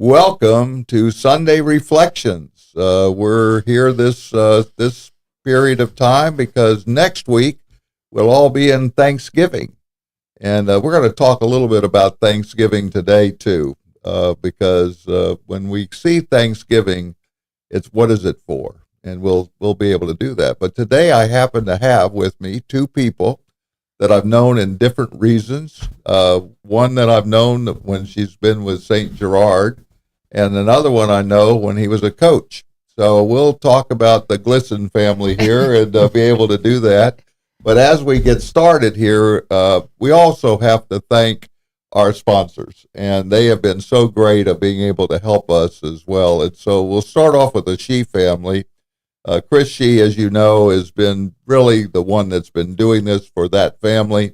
Welcome to Sunday Reflections. We're here this period of time because next week we'll all be in Thanksgiving. And we're going to talk a little bit about Thanksgiving today, too, because when we see Thanksgiving, it's what is it for? And we'll be able to do that. But today I happen to have with me two people that I've known in different reasons. One that I've known when she's been with St. Gerard, and another one I know when he was a coach. So we'll talk about the Glisson family here and be able to do that. But as we get started here, we also have to thank our sponsors, and they have been so great at being able to help us as well. And so we'll start off with the Shee family. Chris Shee, as you know, has been really the one that's been doing this for that family,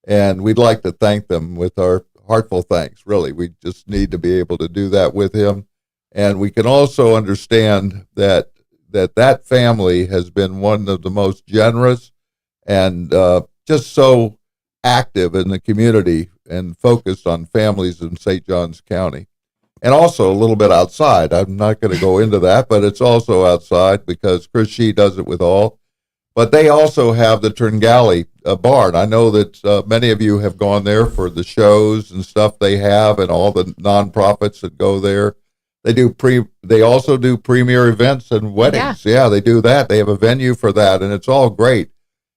and we'd like to thank them with our heartful thanks. Really, we just need to be able to do that with him, and we can also understand that family has been one of the most generous and just so active in the community and focused on families in St. Johns County. And also a little bit outside. I'm not going to go into that, but it's also outside because Chris Shee does it with all. But they also have the Tringali barn. I know that many of you have gone there for the shows and stuff they have and all the nonprofits that go there. They also do premier events and weddings. Yeah, they do that. They have a venue for that, and it's all great.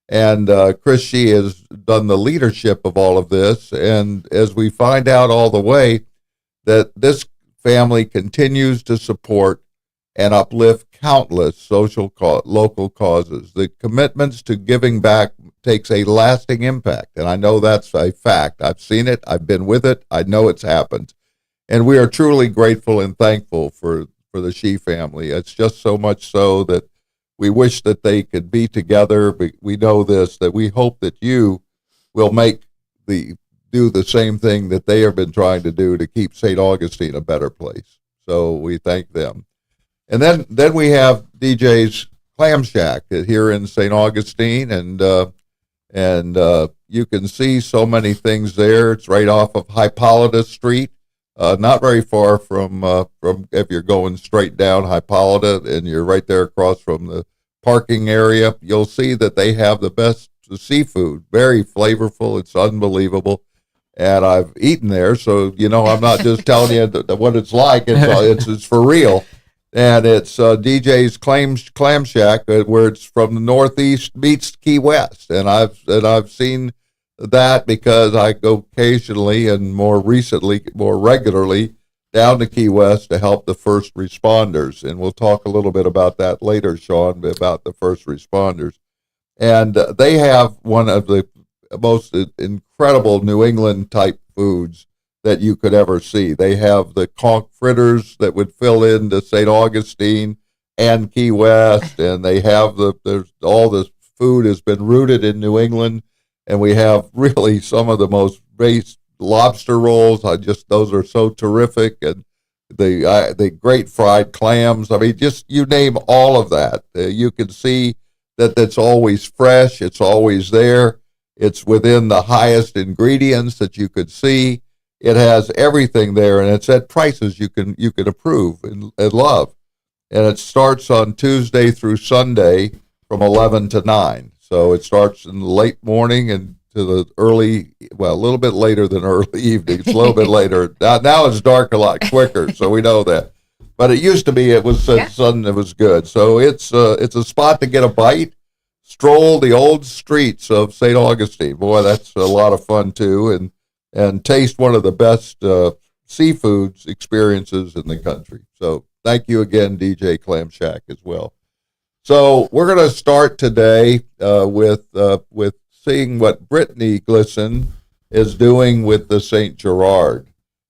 And Chris Shee has done the leadership of all of this. And as we find out all the way, that this family continues to support and uplift countless local causes. The commitments to giving back takes a lasting impact, and I know that's a fact. I've seen it. I've been with it. I know it's happened. And we are truly grateful and thankful for the Shee family. It's just so much so that we wish that they could be together. But we know this, that we hope that you will do the same thing that they have been trying to do to keep St. Augustine a better place. So we thank them. And then we have DJ's Clam Shack here in St. Augustine, and you can see so many things there. It's right off of Hippolyta Street, not very far from if you're going straight down Hippolyta, and you're right there across from the parking area. You'll see that they have the best seafood, very flavorful. It's unbelievable. And I've eaten there, so I'm not just telling you what it's like. It's for real, and it's DJ's Clam Shack, where it's from the Northeast meets Key West, and I've seen that because I go occasionally and more regularly down to Key West to help the first responders, and we'll talk a little bit about that later, Sean, about the first responders, and they have one of the most incredible New England type foods that you could ever see. They have the conch fritters that would fill into St. Augustine and Key West, and they have all the food has been rooted in New England, and we have really some of the most great lobster rolls. Those are so terrific, and the great fried clams. I mean, just you name all of that. You can see that that's always fresh. It's always there. It's within the highest ingredients that you could see. It has everything there, and it's at prices you can approve and love. And it starts on Tuesday through Sunday from 11 to 9. So it starts in the late morning and to the a little bit later than early evening. It's a little bit later. Now it's dark a lot quicker, so we know that. But it used to be it was sun. It was good. So it's a spot to get a bite. Stroll the old streets of St. Augustine. Boy, that's a lot of fun, too, and taste one of the best seafoods experiences in the country. So thank you again, DJ Clam Shack, as well. So we're going to start today with seeing what Brittany Glisson is doing with the St. Gerard.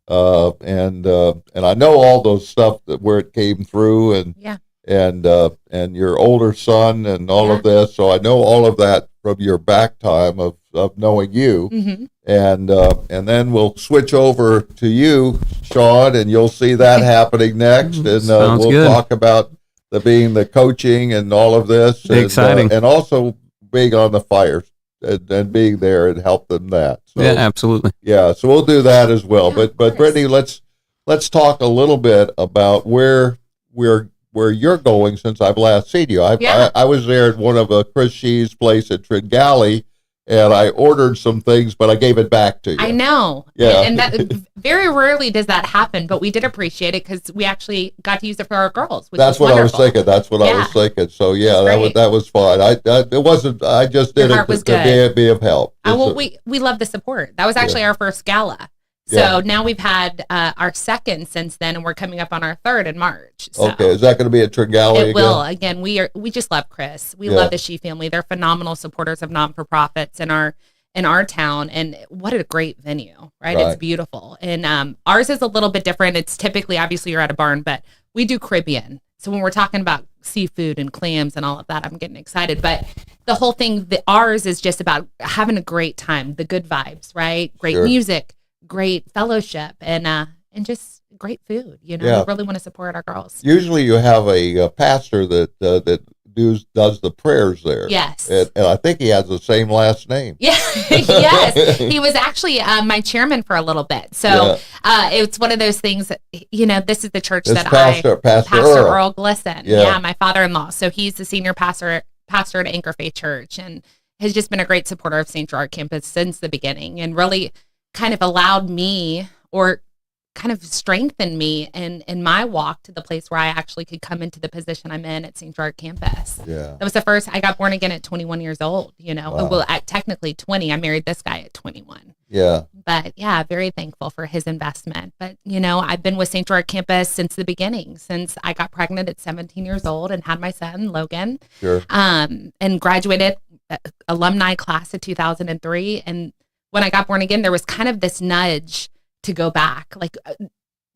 And I know all those stuff where it came through, and your older son and all of this. So I know all of that from your back time of knowing you. Mm-hmm. And then we'll switch over to you, Sean, and you'll see that happening next. And we'll talk about being the coaching and all of this. Exciting. And also being on the fire and being there and help them that. So, yeah, absolutely. Yeah, so we'll do that as well. But Brittany, let's let's talk a little bit about where you're going since I've last seen you. I was there at one of Chris Shee's place at Tringali, and I ordered some things, but I gave it back to you. I know. Yeah. And that very rarely does that happen, but we did appreciate it because we actually got to use it for our girls. Which That's was what wonderful. I was thinking. That's what I was thinking. So yeah, that was fine. It wasn't. I just did it to be of help. Well, we love the support. That was actually our first gala. So now we've had our second since then, and we're coming up on our third in March. So okay, is that going to be at Tringali again? It will. Again, we just love Chris. We love the Shee family. They're phenomenal supporters of non-for-profits in our town, and what a great venue, right? It's beautiful. And ours is a little bit different. It's typically, obviously, you're at a barn, but we do Caribbean. So when we're talking about seafood and clams and all of that, I'm getting excited. But the whole thing, ours is just about having a great time, the good vibes, right? Great music, great fellowship, and just great food. You know, we really want to support our girls. Usually, you have a pastor that does the prayers there. Yes, and I think he has the same last name. Yeah, yes, he was actually my chairman for a little bit. So it's one of those things. That, you know, this is the church Pastor Earl Glisson. Yeah, my father-in-law. So he's the senior pastor at Anchor Faith Church, and has just been a great supporter of St. Gerard campus since the beginning, and really kind of allowed me, or kind of strengthened me in my walk to the place where I actually could come into the position I'm in at St. Gerard campus. Yeah. That was the first. I got born again at 21 years old, you know. Wow. Well, at technically 20. I married this guy at 21. Yeah. But yeah, very thankful for his investment. But, you know, I've been with St. Gerard campus since the beginning, since I got pregnant at 17 years old and had my son, Logan. Sure. And graduated alumni class of 2003. And when I got born again, there was kind of this nudge to go back, like,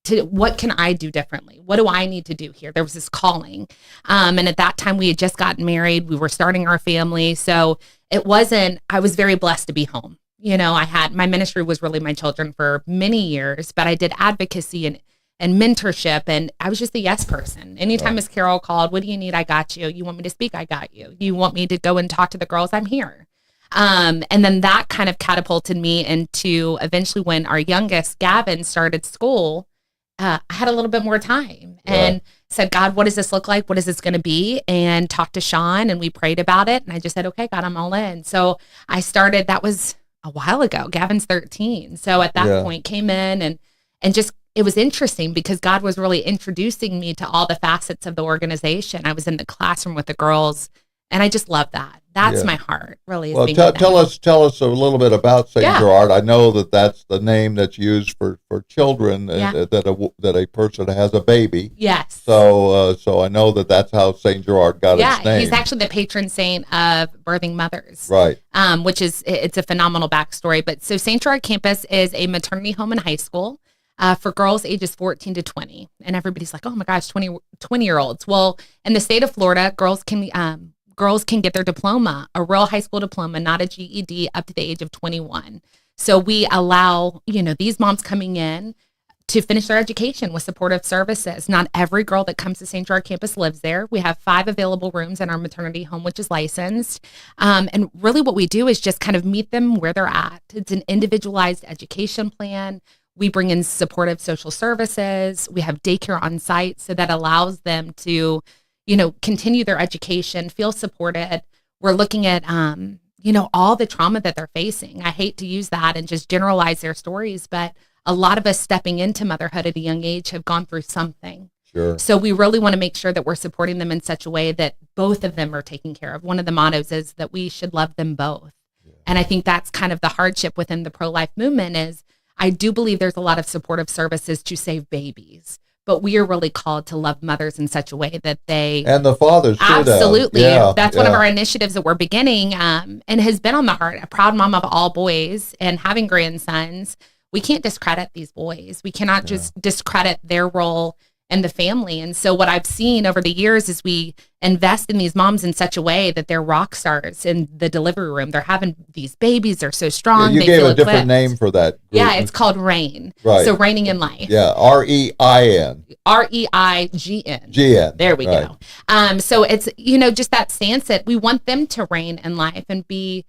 to what can I do differently? What do I need to do here? There was this calling. And at that time we had just gotten married. We were starting our family. So I was very blessed to be home. You know, my ministry was really my children for many years, but I did advocacy and mentorship, and I was just the yes person. Anytime Miss Carol called, what do you need? I got you. You want me to speak? I got you. You want me to go and talk to the girls? I'm here. And then that kind of catapulted me into eventually when our youngest, Gavin, started school, I had a little bit more time and said, God, what does this look like? What is this going to be? And talked to Sean, and we prayed about it. And I just said, okay, God, I'm all in. So I started, that was a while ago. Gavin's 13. So at that point came in and just, it was interesting because God was really introducing me to all the facets of the organization. I was in the classroom with the girls, and I just love that. That's my heart, really. Well, tell us a little bit about St. Gerard. I know that's the name that's used for children, that a person has a baby. Yes. So I know that's how St. Gerard got its name. He's actually the patron saint of birthing mothers. Right. Which is, it's a phenomenal backstory. But so St. Gerard campus is a maternity home and high school for girls ages 14 to 20. And everybody's like, oh my gosh, 20-year-olds. Well, in the state of Florida, girls can get their diploma, a real high school diploma, not a GED, up to the age of 21. So we allow, these moms coming in to finish their education with supportive services. Not every girl that comes to St. Gerard campus lives there. We have 5 available rooms in our maternity home, which is licensed. And really what we do is just kind of meet them where they're at. It's an individualized education plan. We bring in supportive social services. We have daycare on site, so that allows them to continue their education, feel supported. We're looking at, all the trauma that they're facing. I hate to use that and just generalize their stories, but a lot of us stepping into motherhood at a young age have gone through something. Sure. So we really want to make sure that we're supporting them in such a way that both of them are taken care of. One of the mottos is that we should love them both. Yeah. And I think that's kind of the hardship within the pro-life movement is I do believe there's a lot of supportive services to save babies. But we are really called to love mothers in such a way that they... And the fathers, too. Absolutely. That's one of our initiatives that we're beginning and has been on the heart. A proud mom of all boys and having grandsons, we can't discredit these boys. We cannot just discredit their role in the family. And so what I've seen over the years is we invest in these moms in such a way that they're rock stars in the delivery room. They're having these babies. They're so strong. You gave a different name for that group. Yeah, it's called REIGN. Right. So Reigning in Life. Yeah, REIN. REIGN. GN. There we go. So it's, just that stance that we want them to reign in life and be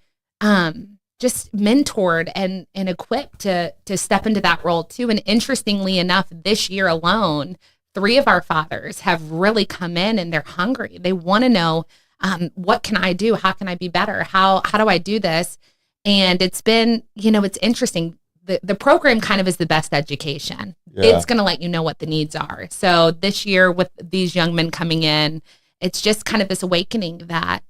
just mentored and equipped to step into that role too. And interestingly enough, this year alone, 3 of our fathers have really come in and they're hungry. They want to know, what can I do? How can I be better? How do I do this? And it's been, it's interesting. The program kind of is the best education. Yeah. It's going to let you know what the needs are. So this year with these young men coming in, it's just kind of this awakening that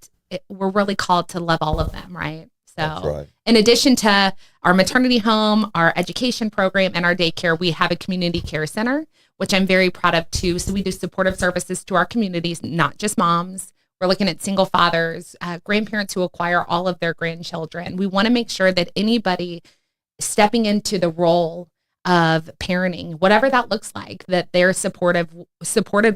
we're really called to love all of them, right? So That's right. in addition to our maternity home, our education program, and our daycare, we have a community care center, which I'm very proud of too. So we do supportive services to our communities, not just moms. We're looking at single fathers, grandparents who acquire all of their grandchildren. We want to make sure that anybody stepping into the role of parenting, whatever that looks like, that they're supported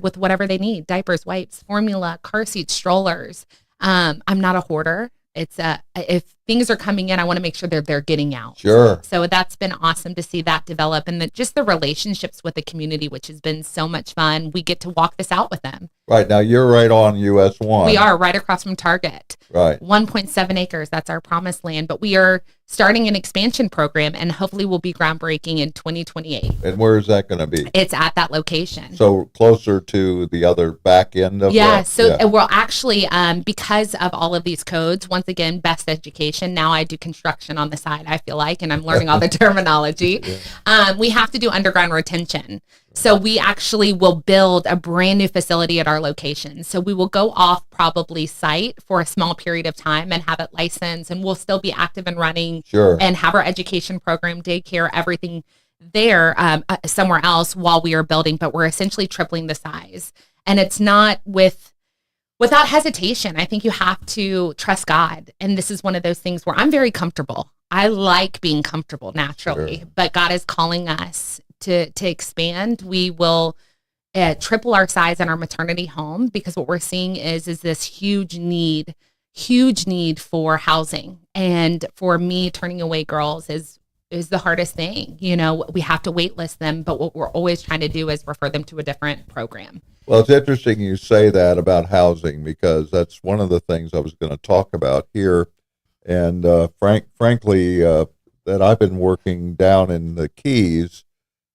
with whatever they need: diapers, wipes, formula, car seats, strollers. I'm not a hoarder. It's if things are coming in, I want to make sure they're getting out. Sure. So that's been awesome to see that develop, and just the relationships with the community, which has been so much fun. We get to walk this out with them. Right. Now you're right on US 1. We are right across from Target. Right. 1.7 acres. That's our promised land. But we are starting an expansion program, and hopefully we'll be groundbreaking in 2028. And where is that going to be? It's at that location. So closer to the other back end of Yeah. that? So we'll actually, because of all of these codes, once again, best education. Now I do construction on the side, I feel like, and I'm learning all the terminology. We have to do underground retention. So we actually will build a brand new facility at our location. So we will go off probably site for a small period of time and have it licensed, and we'll still be active and running. Sure. And have our education program, daycare, everything there somewhere else while we are building, but we're essentially tripling the size. And it's not without hesitation. I think you have to trust God. And this is one of those things where I'm very comfortable. I like being comfortable naturally, Sure. but God is calling us to expand. We will triple our size in our maternity home, because what we're seeing is this huge need for housing. And for me, turning away girls is the hardest thing. We have to wait list them, but what we're always trying to do is refer them to a different program. Well, it's interesting you say that about housing, because that's one of the things I was going to talk about here. And frankly, that I've been working down in the Keys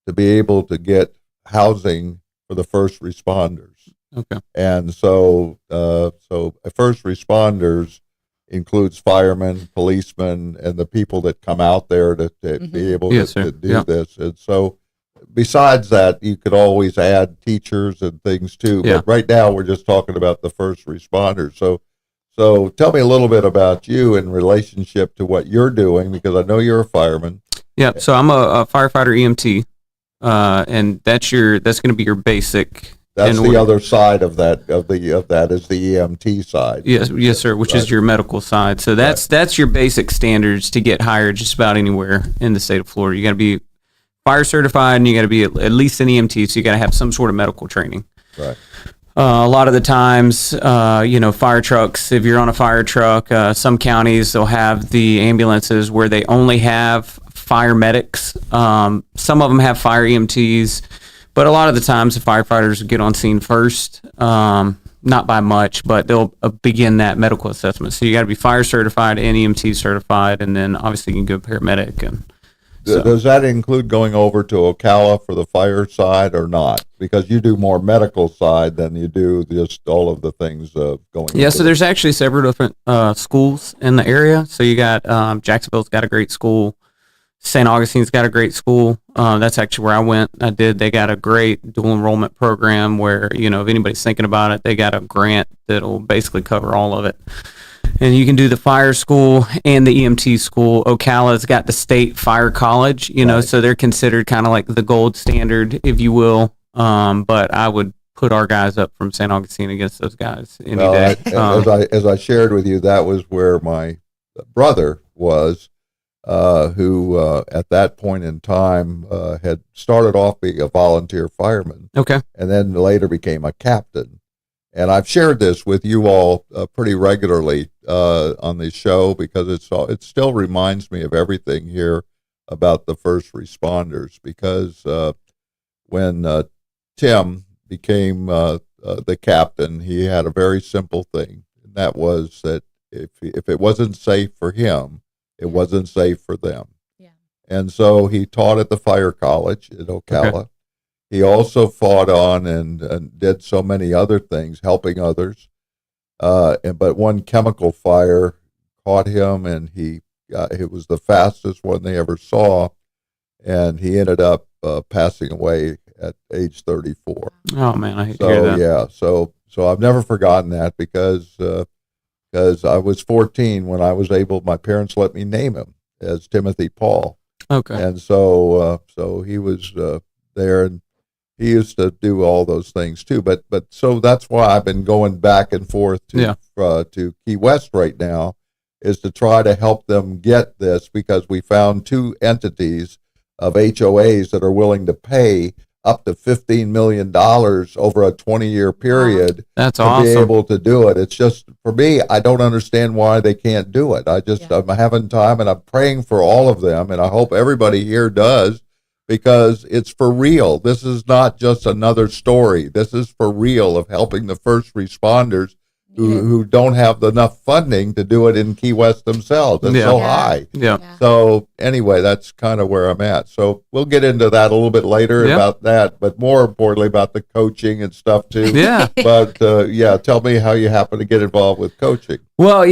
to be able to get housing for the first responders. Okay. And so first responders includes firemen, policemen, and the people that come out there to be able to do this. And so besides that, you could always add teachers and things too. Yeah. But right now we're just talking about the first responders. So tell me a little bit about you in relationship to what you're doing, because I know you're a fireman. Yeah. So I'm a firefighter EMT, and that's going to be your basic. That's the other side of that is the EMT side. Yes, sir. Which is your medical side. So that's your basic standards to get hired just about anywhere in the state of Florida. You got to be fire certified, and you got to be at least an EMT. So you got to have some sort of medical training. Right. A lot of the times, fire trucks, if you're on a fire truck, some counties, they'll have the ambulances where they only have fire medics. Some of them have fire EMTs, but a lot of the times the firefighters get on scene first, not by much, but they'll begin that medical assessment. So you got to be fire certified and EMT certified, and then obviously you can go paramedic. And so. Does that include going over to Ocala for the fire side or not? Because you do more medical side than you do just all of the things going. Yeah, so there's actually several different schools in the area. So you got Jacksonville's got a great school. St. Augustine's got a great school. That's actually where I went. They got a great dual enrollment program where, if anybody's thinking about it, they got a grant that'll basically cover all of it. And you can do the fire school and the EMT school. Ocala's got the state fire college, Right. So they're considered kind of like the gold standard, if you will. But I would put our guys up from St. Augustine against those guys any day. As I shared with you, that was where my brother was, who at that point in time had started off being a volunteer fireman. Okay. And then later became a captain. And I've shared this with you all pretty regularly on the show, because it still reminds me of everything here about the first responders. Because when Tim became the captain, he had a very simple thing, and that was that if it wasn't safe for him, It wasn't safe for them. Yeah. And so he taught at the fire college in Ocala. Okay. He also fought on and did so many other things, helping others. But one chemical fire caught him, and it was the fastest one they ever saw, and he ended up passing away at age 34. Oh man, I hate to hear that. Yeah, so I've never forgotten that because I was 14 when I was able. My parents let me name him as Timothy Paul. Okay. And so he was there, and he used to do all those things too. But so that's why I've been going back and forth to Key West right now, is to try to help them get this, because we found 2 entities of HOAs that are willing to pay up to $15 million over a 20-year period. That's to awesome. be able to do it. It's just, for me, I don't understand why they can't do it. I'm having time, and I'm praying for all of them, and I hope everybody here does, because it's for real. This is not just another story. This is for real, of helping the first responders who don't have enough funding to do it in Key West themselves. It's so high. Yeah. So anyway, that's kind of where I'm at. So we'll get into that a little bit later about that, but more importantly about the coaching and stuff too. Yeah. But tell me how you happen to get involved with coaching. Well,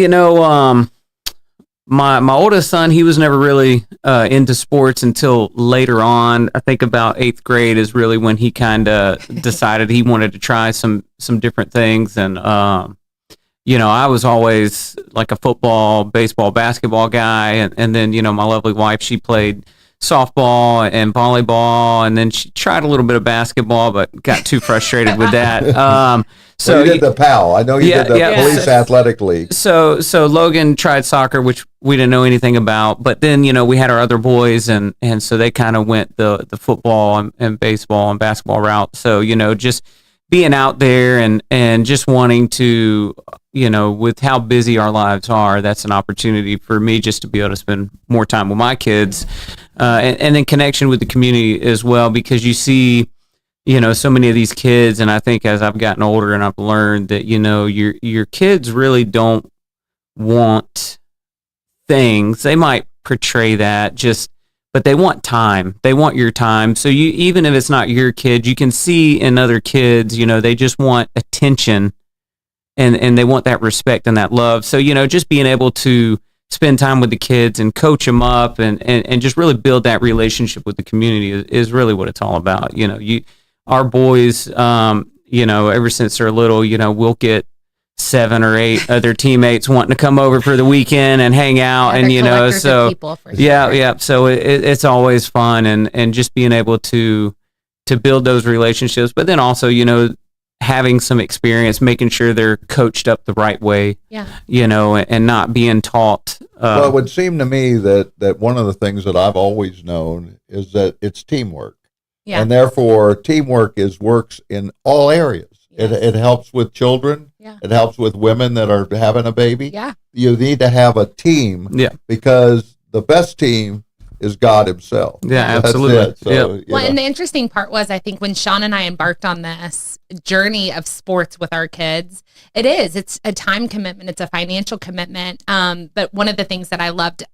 my oldest son, he was never really into sports until later on. I think about 8th grade is really when he kind of decided he wanted to try some different things. And I was always like a football, baseball, basketball guy. And then, my lovely wife, she played softball and volleyball, and then she tried a little bit of basketball, but got too frustrated with that. So you did the PAL. I know you did the Police Athletic League. So Logan tried soccer, which we didn't know anything about. But then, we had our other boys, and so they kind of went the football and baseball and basketball route. So, just being out there and just wanting to, with how busy our lives are, that's an opportunity for me just to be able to spend more time with my kids, and then connection with the community as well, because you see, so many of these kids, and I think as I've gotten older and I've learned that, your kids really don't want things. They might portray that but they want time. They want your time. So even if it's not your kid, you can see in other kids, they just want attention, and they want that respect and that love. So, just being able to spend time with the kids and coach them up and just really build that relationship with the community is really what it's all about. Our boys, ever since they're little, we'll get 7 or 8 other teammates wanting to come over for the weekend and hang out, and so so it's always fun, and just being able to build those relationships, but then also having some experience, making sure they're coached up the right way, and not being taught. Well, it would seem to me that one of the things that I've always known is that it's teamwork. Yeah. And therefore, teamwork works in all areas. Yes. It helps with children. Yeah. It helps with women that are having a baby. Yeah. You need to have a team. Yeah. Because the best team is God himself. Yeah, absolutely. So, well, and the interesting part was, I think when Sean and I embarked on this journey of sports with our kids, it's a time commitment. It's a financial commitment. But one of the things that I loved,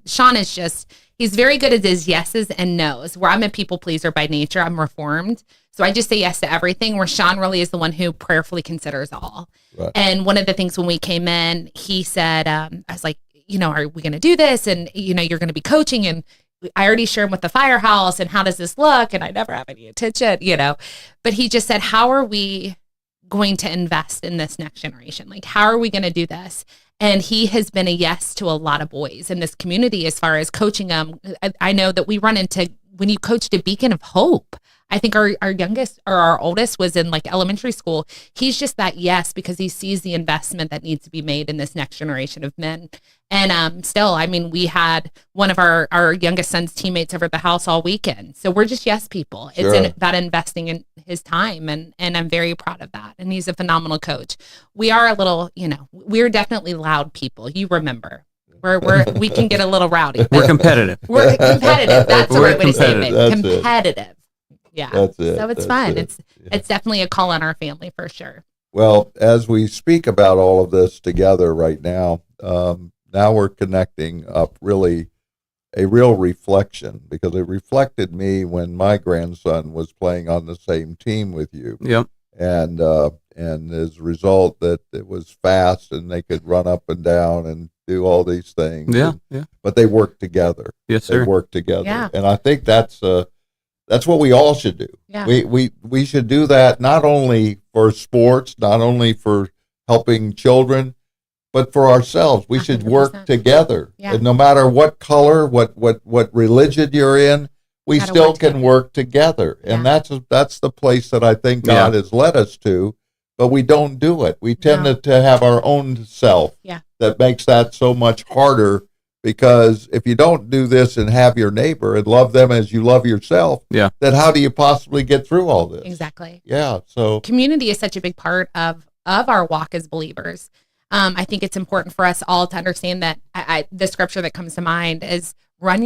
Sean is he's very good at his yeses and nos, where I'm a people pleaser by nature. I'm reformed. So I just say yes to everything, where Sean really is the one who prayerfully considers all. Right. And one of the things when we came in, he said, I was like, are we going to do this? And, you're going to be coaching. And I already shared with the firehouse, and how does this look? And I never have any attention, But he just said, how are we going to invest in this next generation? Like, how are we going to do this? And he has been a yes to a lot of boys in this community as far as coaching them. I know that we run into, when you coached a Beacon of Hope, I think our youngest or our oldest was in like elementary school. He's just that yes, because he sees the investment that needs to be made in this next generation of men. And still, we had one of our youngest son's teammates over at the house all weekend. So we're just yes people. Sure. It's about investing in his time, and I'm very proud of that. And he's a phenomenal coach. We are a little, we're definitely loud people. You remember. We can get a little rowdy. We're competitive. We're competitive. That's the right way to say it. Competitive. Yeah. That's it. So it's fun. It's definitely a call on our family for sure. Well, as we speak about all of this together right now, now we're connecting up really a real reflection, because it reflected me when my grandson was playing on the same team with you. Yep. And as a result, that it was fast and they could run up and down and do all these things. Yeah. Yeah. But they worked together. Yes, They sir. worked together. Yeah. And I think that's what we all should do. Yeah. We should do that, not only for sports, not only for helping children, but for ourselves. We should work 100%. together. Yeah. And no matter what color, what religion you're in, we Gotta still work can together. work together. And that's the place that I think God has led us to, but we don't do it. We tend No. to have our own self. Yeah. That makes that so much harder, because if you don't do this and have your neighbor and love them as you love yourself, Yeah. then how do you possibly get through all this? Exactly. Yeah. So Community is such a big part of our walk as believers. I think it's important for us all to understand that the scripture that comes to mind is run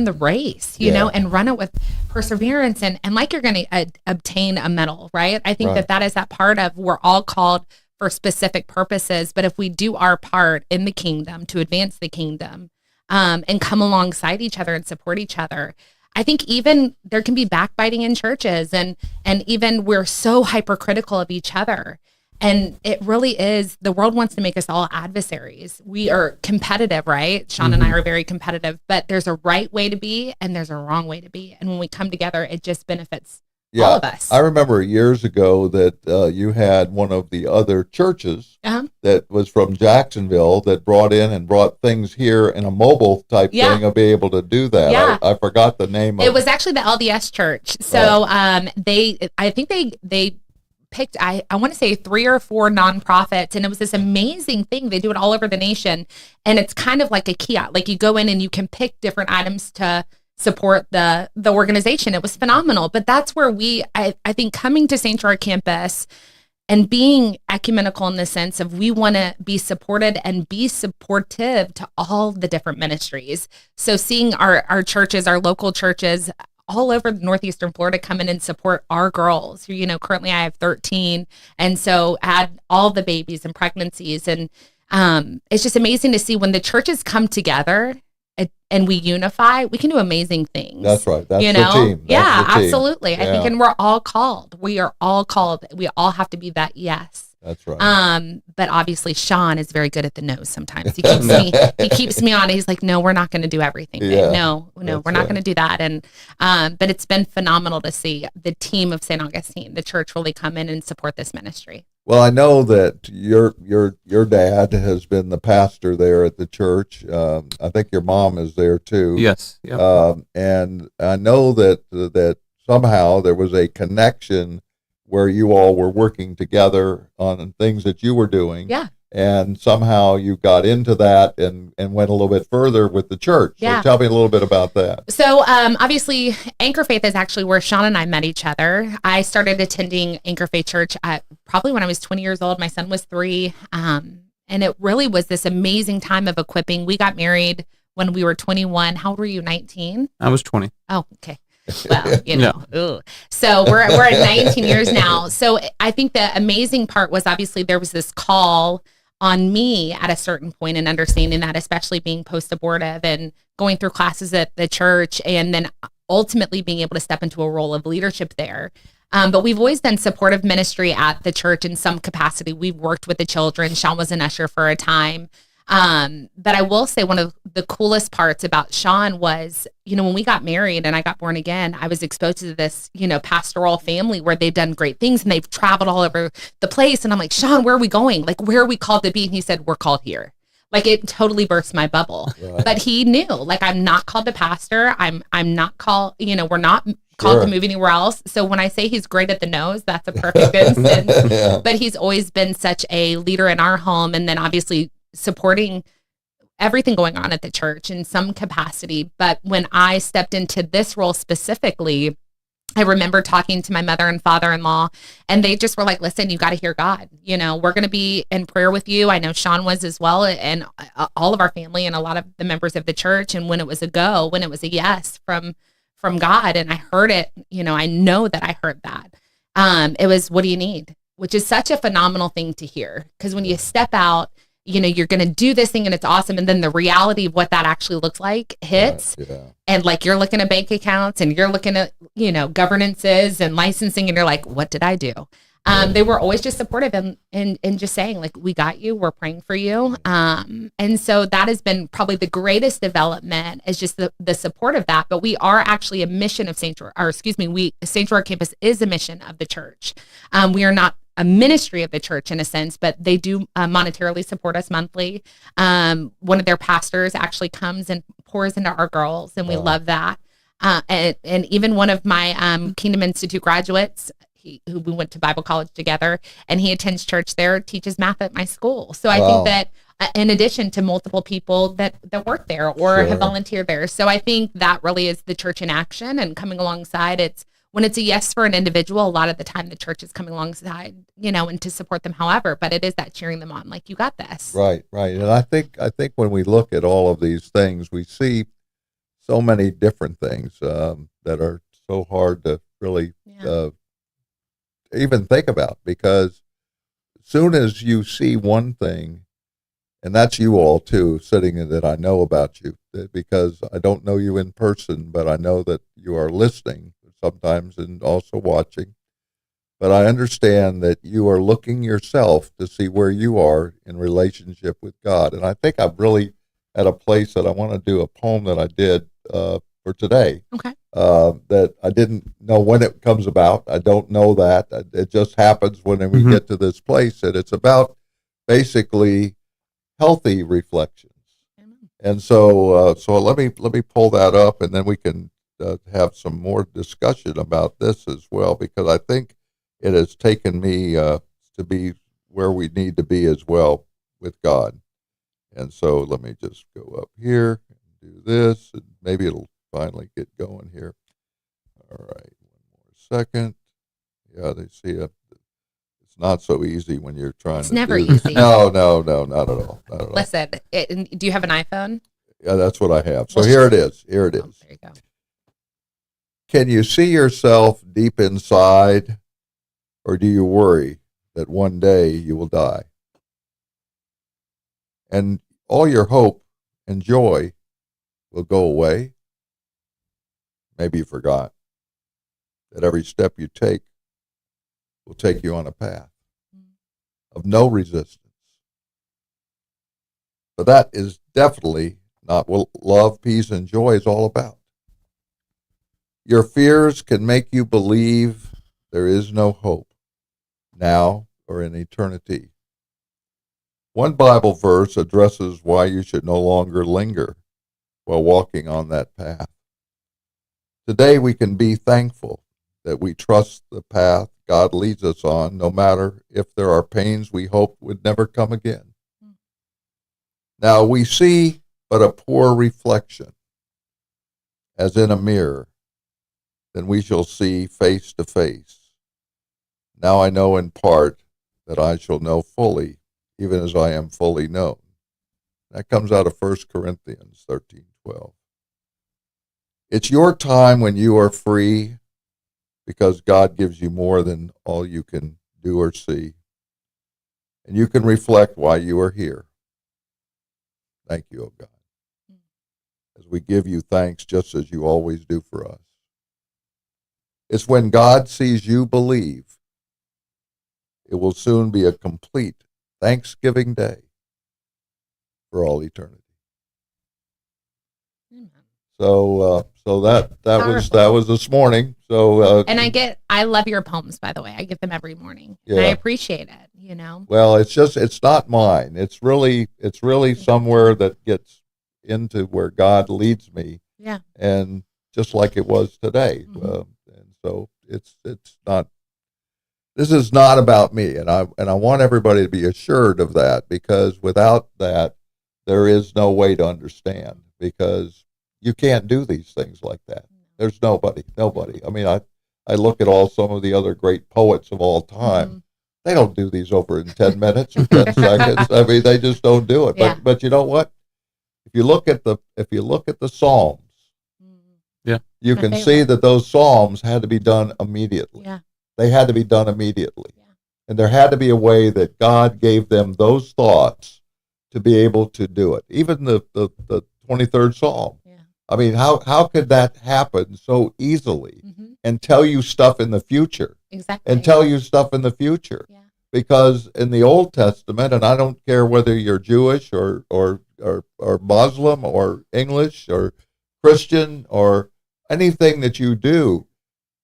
the race, you know, and run it with perseverance and like you're going to obtain a medal, right? I think Right. that is that part of, we're all called for specific purposes, but if we do our part in the kingdom to advance the kingdom, and come alongside each other and support each other, I think even there can be backbiting in churches, and even we're so hypercritical of each other. And it really is, the world wants to make us all adversaries. We are competitive, right? Sean and I are very competitive, but there's a right way to be and there's a wrong way to be. And when we come together, it just benefits all of us. I remember years ago that you had one of the other churches Uh-huh. that was from Jacksonville that brought things here in a mobile type Yeah. thing of being able to do that. Yeah. I forgot the name of It was actually the LDS church. So I think they picked, I want to say 3 or 4 nonprofits, and it was this amazing thing. They do it all over the nation, and it's kind of like a kiosk. Like you go in and you can pick different items to support the organization. It was phenomenal. But that's where I think coming to St. Gerard campus and being ecumenical in the sense of, we want to be supported and be supportive to all the different ministries. So seeing our churches, our local churches all over northeastern Florida come in and support our girls who, currently I have 13. And so add all the babies and pregnancies. And it's just amazing to see when the churches come together and we unify, we can do amazing things. That's right. That's the team. That's Yeah, the team. absolutely. I think, Yeah. and we're all called. We are all called. We all have to be that yes. That's right. But obviously Sean is very good at the no's sometimes. He keeps me on. He's like, no, we're not going to do everything. Yeah, No, we're not right. going to do that. And, but it's been phenomenal to see the team of St. Augustine, the church, really come in and support this ministry. Well, I know that your dad has been the pastor there at the church. I think your mom is there too. Yes. Yep. And I know that somehow there was a connection where you all were working together on things that you were doing. Yeah. And somehow you got into that and went a little bit further with the church. Yeah. So tell me a little bit about that. So obviously Anchor Faith is actually where Sean and I met each other. I started attending Anchor Faith Church probably when I was 20 years old. My son was 3. And it really was this amazing time of equipping. We got married when we were 21. How old were you? 19? I was 20. Oh, okay. Well, ooh. So we're at 19 years now. So I think the amazing part was, obviously there was this call on me at a certain point, and understanding that, especially being post-abortive and going through classes at the church, and then ultimately being able to step into a role of leadership there. But we've always done supportive ministry at the church in some capacity. We've worked with the children. Sean was an usher for a time. But I will say one of the coolest parts about Sean was, when we got married and I got born again, I was exposed to this, pastoral family where they've done great things and they've traveled all over the place. And I'm like, Sean, where are we going? Like, where are we called to be? And he said, we're called here. Like, it totally burst my bubble. Right. But he knew, like, I'm not called to pastor. I'm not called, we're not called to move anywhere else. So when I say he's great at the nose, that's a perfect instance. Yeah. But he's always been such a leader in our home. And then obviously supporting everything going on at the church in some capacity. But when I stepped into this role specifically, I remember talking to my mother and father-in-law, and they just were like, listen, you got to hear God. We're going to be in prayer with you. I know Sean was as well, and all of our family and a lot of the members of the church. And when it was a yes from God, and I heard it, I know that I heard that. It was, what do you need? Which is such a phenomenal thing to hear. Because when you step out you're going to do this thing and it's awesome. And then the reality of what that actually looks like hits. Yeah. And like, you're looking at bank accounts and you're looking at, governances and licensing, and you're like, what did I do? They were always just supportive and just saying, like, we got you, we're praying for you. And so that has been probably the greatest development, is just the support of that. But we are actually a mission of St. George campus is a mission of the church. We are not a ministry of the church in a sense, but they do monetarily support us monthly. One of their pastors actually comes and pours into our girls, and we love that. And even one of my Kingdom Institute graduates, who we went to Bible college together, and he attends church there, teaches math at my school. So I think that in addition to multiple people that work there or have volunteered there. So I think that really is the church in action and coming alongside. When it's a yes for an individual, a lot of the time the church is coming alongside, and to support them however, but it is that cheering them on, like, you got this. Right. And I think when we look at all of these things, we see so many different things that are so hard to really even think about, because as soon as you see one thing, and that's you all too, sitting in that I know about you, because I don't know you in person, but I know that you are listening sometimes and also watching. But I understand that you are looking yourself to see where you are in relationship with God. And I think I'm really at a place that I want to do a poem that I did for today. Okay. That I didn't know when it comes about. I don't know that. It just happens when we get to this place, and it's about basically healthy reflections. And so let me pull that up, and then we can have some more discussion about this as well, because I think it has taken me to be where we need to be as well with God. And so let me just go up here and do this, and maybe it'll finally get going here. All right, one more second. Yeah, they see it. It's not so easy when you're trying it's to never do this. easy. No, not at all. Not at all. Listen, do you have an iPhone? Yeah, that's what I have. So Well, here it is. there you go. Can you see yourself deep inside, or do you worry that one day you will die? And all your hope and joy will go away? Maybe you forgot that every step you take will take you on a path of no resistance. But that is definitely not what love, peace, and joy is all about. Your fears can make you believe there is no hope, now or in eternity. One Bible verse addresses why you should no longer linger while walking on that path. Today we can be thankful that we trust the path God leads us on, no matter if there are pains we hope would never come again. Now we see but a poor reflection, as in a mirror, then we shall see face to face. Now I know in part that I shall know fully, even as I am fully known. That comes out of 1 Corinthians 13:12. It's your time when you are free, because God gives you more than all you can do or see. And you can reflect why you are here. Thank you, O God, as we give you thanks just as you always do for us. It's when God sees you believe, it will soon be a complete Thanksgiving Day for all eternity. So that was this morning. So and I love your poems, by the way. I get them every morning. Yeah. And I appreciate it, Well, it's not mine. It's really somewhere that gets into where God leads me. Yeah. And just like it was today. Mm-hmm. And so it's not, this is not about me. And I want everybody to be assured of that, because without that, there is no way to understand, because you can't do these things like that. There's nobody. I mean, I look at some of the other great poets of all time. Mm-hmm. They don't do these over in 10 minutes or 10 seconds. I mean, they just don't do it. Yeah. But you know what? If you look at the Psalms, yeah, you can see that those Psalms had to be done immediately. Yeah. They had to be done immediately. Yeah. And there had to be a way that God gave them those thoughts to be able to do it. Even the 23rd Psalm. Yeah. I mean, how could that happen so easily and tell you stuff in the future Exactly. and tell you stuff in the future? Yeah. Because in the Old Testament, and I don't care whether you're Jewish or Muslim or English or Christian or anything that you do,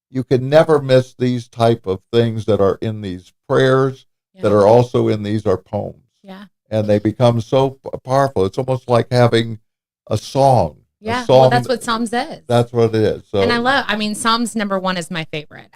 you can never miss these type of things that are in these prayers that are also in these are poems. Yeah. And they become so powerful. It's almost like having a song. Yeah. A song, Well, that's what Psalms is. That's what it is. So, And Psalms number 1 is my favorite.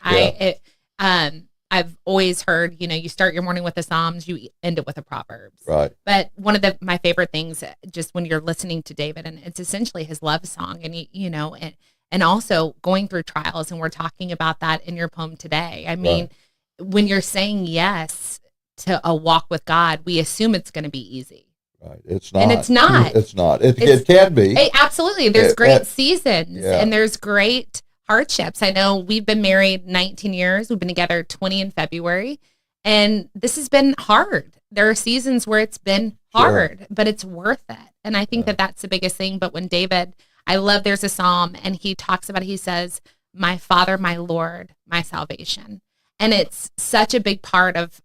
I've always heard, you start your morning with the Psalms, you end it with the Proverbs. right. But one of my favorite things, just when you're listening to David, and it's essentially his love song, and and also going through trials, and we're talking about that in your poem today. I mean, when you're saying yes to a walk with God, we assume it's going to be easy. Right. It's not. And it's not. It's not. It can be. Absolutely. There's great seasons yeah. and there's great hardships. I know we've been married 19 years. We've been together 20 in February. And this has been hard. There are seasons where it's been hard, but it's worth it. And I think that that's the biggest thing. But when David, I love, there's a psalm and he talks about, he says, my Father, my Lord, my salvation. And it's such a big part of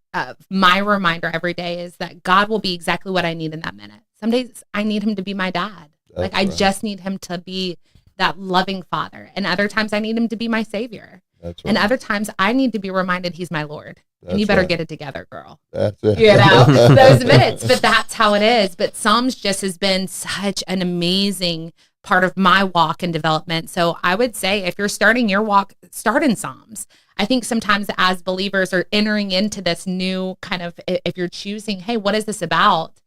my reminder every day is that God will be exactly what I need in that minute. Some days I need him to be my dad. I just need him to be that loving father. And other times I need him to be my savior. That's right. And other times I need to be reminded he's my Lord. And you better get it together, girl. That's it. Those minutes. But that's how it is. But Psalms just has been such an amazing part of my walk and development. So I would say if you're starting your walk, start in Psalms. I think sometimes as believers are entering into this new kind of, if you're choosing, hey, what is this about?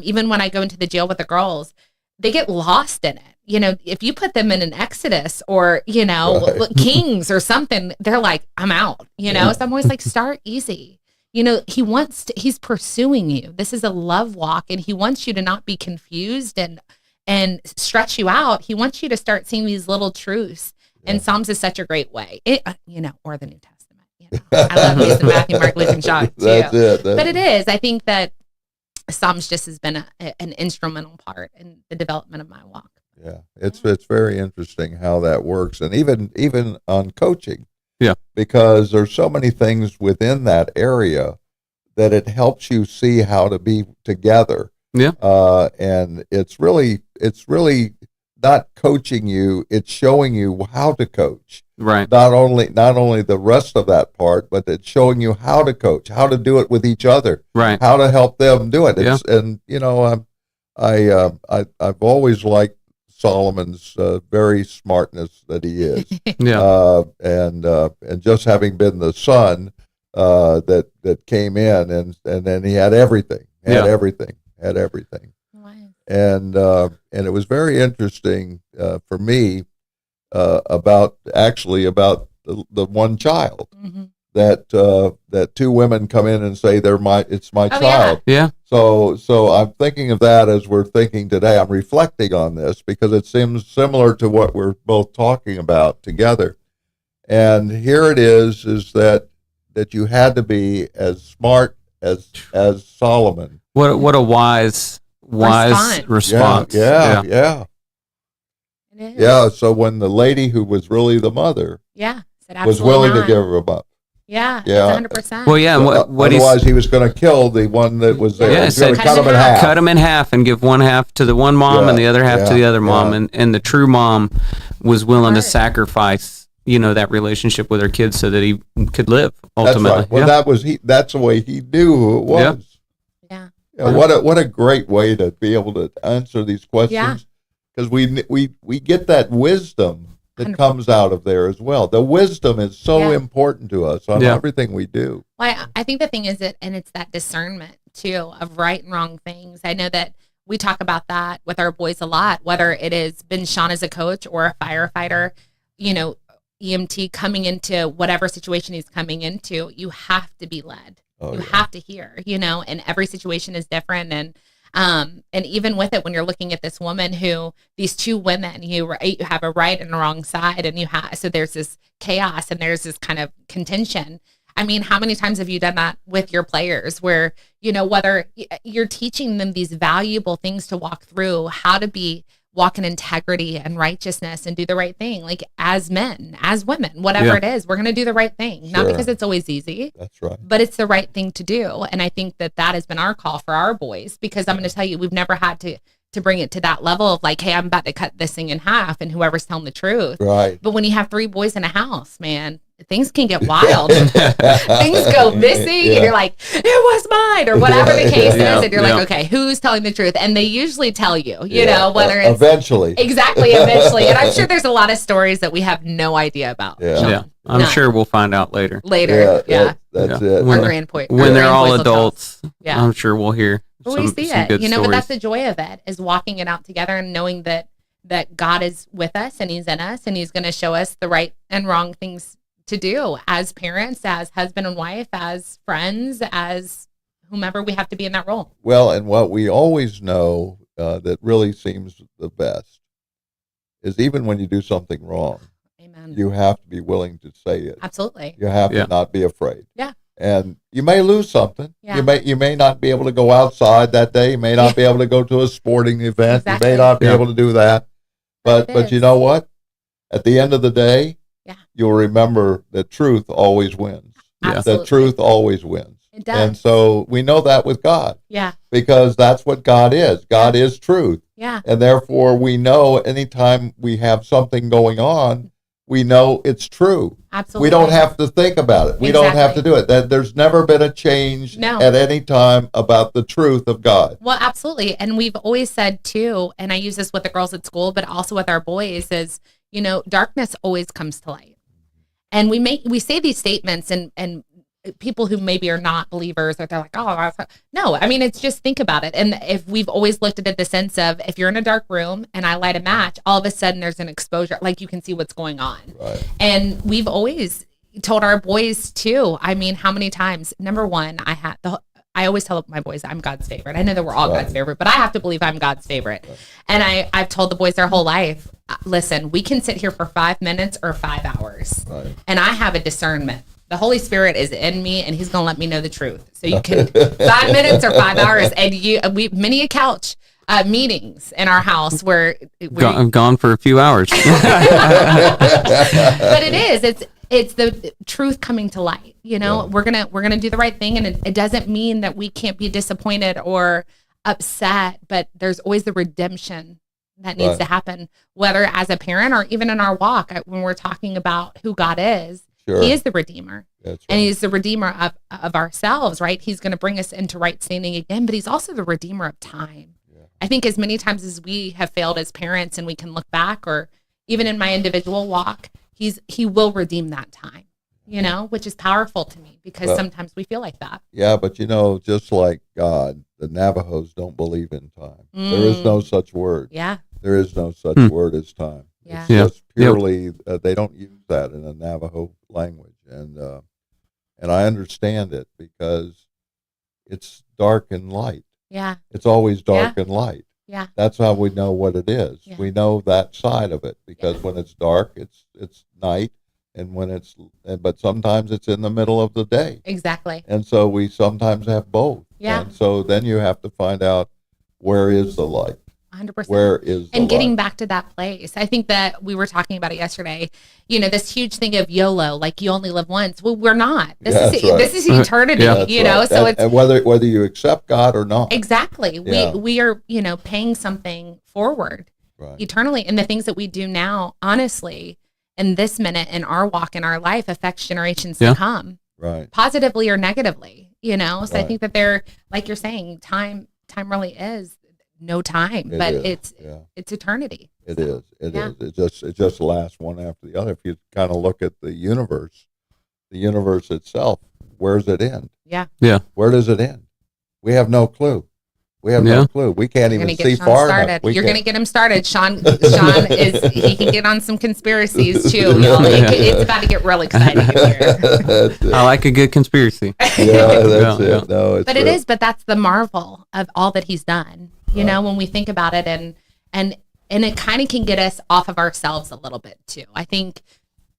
Even when I go into the jail with the girls, they get lost in it. If you put them in an Exodus or, Kings or something, they're like, I'm out, So I'm always like, start easy. He's pursuing you. This is a love walk and he wants you to not be confused and stretch you out. He wants you to start seeing these little truths. And Psalms is such a great way, or the New Testament. I love using Matthew, Mark, Luke, and John too. That's it. But it is. I think that Psalms just has been an instrumental part in the development of my walk. Yeah, it's very interesting how that works, and even on coaching. Yeah, because there's so many things within that area that it helps you see how to be together. Yeah, and it's really not coaching you, it's showing you how to coach. Right. Not only the rest of that part, but it's showing you how to coach, how to do it with each other. Right. How to help them do it. And I've always liked Solomon's very smartness that he is. Yeah. And just having been the son that came in and then he had everything. Had everything. And it was very interesting for me about the one child that two women come in and say it's my child. Yeah. So I'm thinking of that as we're thinking today. I'm reflecting on this because it seems similar to what we're both talking about together. And here it is that you had to be as smart as Solomon. What a wise response. Yeah. It is. Yeah. So when the lady who was really the mother was willing to give her up. Yeah. 100%. Well, yeah. So, what otherwise, he was going to kill the one that was there. Yeah, he was going to cut him in half. Cut him in half and give one half to the one mom and the other half to the other mom. And the true mom was willing to sacrifice, that relationship with her kids so that he could live ultimately. That's right. Well, that's the way he knew who it was. Yeah. What a great way to be able to answer these questions, because we get that wisdom that 100%. comes out of there as well. The wisdom is so important to us on everything we do. Well, I think the thing is it's that discernment too of right and wrong things. I know that we talk about that with our boys a lot, whether it has been Sean as a coach or a firefighter, EMT coming into whatever situation he's coming into. You have to be led. You have to hear, and every situation is different. And even with it, when you're looking at this woman these two women, you have a right and a wrong side, and so there's this chaos and there's this kind of contention. I mean, how many times have you done that with your players where, whether you're teaching them these valuable things to walk through, how to walk in integrity and righteousness and do the right thing, like as men, as women, whatever it is, we're going to do the right thing. Not because it's always easy. That's right. But it's the right thing to do. And I think that has been our call for our boys, because I'm going to tell you, we've never had to bring it to that level of like, hey, I'm about to cut this thing in half and whoever's telling the truth. Right. But when you have 3 boys in a house, man, things can get wild. Things go missing and you're like, it was mine, or whatever the case is. And you're like, okay, who's telling the truth? And they usually tell you, whether it's eventually. Exactly, eventually. And I'm sure there's a lot of stories that we have no idea about. Yeah. I'm sure we'll find out later. That's it. When they're all adults, I'm sure we'll hear but we see it, but that's the joy of it, is walking it out together and knowing that God is with us and he's in us and he's going to show us the right and wrong things to do as parents, as husband and wife, as friends, as whomever we have to be in that role. Well, and what we always know that really seems the best is even when you do something wrong, Amen. You have to be willing to say it. Absolutely. You have to not be afraid. Yeah. And you may lose something. Yeah. You may not be able to go outside that day. You may not be able to go to a sporting event. Exactly. You may not be able to do that. But you know what? At the end of the day, you'll remember that truth always wins. Absolutely. That truth always wins. It does. And so we know that with God. Yeah. Because that's what God is. God is truth. Yeah. And therefore we know anytime we have something going on, we know it's true. Absolutely. We don't have to think about it. We don't have to do it. There's never been a change at any time about the truth of God. Well, absolutely. And we've always said too, and I use this with the girls at school, but also with our boys, is, darkness always comes to light. And we say these statements and people who maybe are not believers, or they're like, oh, no, I mean, it's just, think about it. And if we've always looked at it, the sense of, if you're in a dark room and I light a match, all of a sudden there's an exposure, like you can see what's going on. Right. And we've always told our boys too, I mean, how many times, number one, I always tell my boys I'm God's favorite. I know that we're all God's favorite, but I have to believe I'm God's favorite. Right. And I've told the boys their whole life, listen, we can sit here for 5 minutes or 5 hours. Right. And I have a discernment. The Holy Spirit is in me, and he's going to let me know the truth. So you can 5 minutes or 5 hours, and we many a couch meetings in our house where I'm gone for a few hours. But it's the truth coming to light. We're gonna do the right thing, and it doesn't mean that we can't be disappointed or upset. But there's always the redemption that needs to happen, whether as a parent or even in our walk. When we're talking about who God is. Sure. He is the Redeemer. That's right. And he's the Redeemer of ourselves, right? He's going to bring us into right standing again, but he's also the Redeemer of time. Yeah. I think as many times as we have failed as parents and we can look back, or even in my individual walk, he will redeem that time, which is powerful to me, because sometimes we feel like that. Yeah, but just like God, the Navajos don't believe in time. There is no such word. Yeah. There is no such word as time. Yeah. It's just purely, they don't use that in the Navajo language. And I understand it, because it's dark and light. Yeah. It's always dark and light. Yeah. That's how we know what it is. Yeah. We know that side of it, because when it's dark, it's night. And but sometimes it's in the middle of the day. Exactly. And so we sometimes have both. Yeah. And so then you have to find out, where is the light? 100%. Where is the and getting light? back to that place. I think that we were talking about it yesterday. This huge thing of YOLO, like you only live once. Well, we're not. This is eternity. So it's, and whether you accept God or not. Exactly. We are paying something forward eternally, and the things that we do now, honestly, in this minute in our walk in our life, affects generations to come. Right. Positively or negatively. So I think that they're, like you're saying, time really is no time, but it's eternity. It is. It just lasts one after the other. If you kind of look at the universe itself, where's it end? Yeah. Where does it end? We have no clue. No clue. We can't even see far enough. You're going to get him started. Sean he can get on some conspiracies too. It's about to get real exciting in here. I like a good conspiracy. Yeah, that's it. No, but that's the marvel of all that he's done. When we think about it, and it kind of can get us off of ourselves a little bit too. I think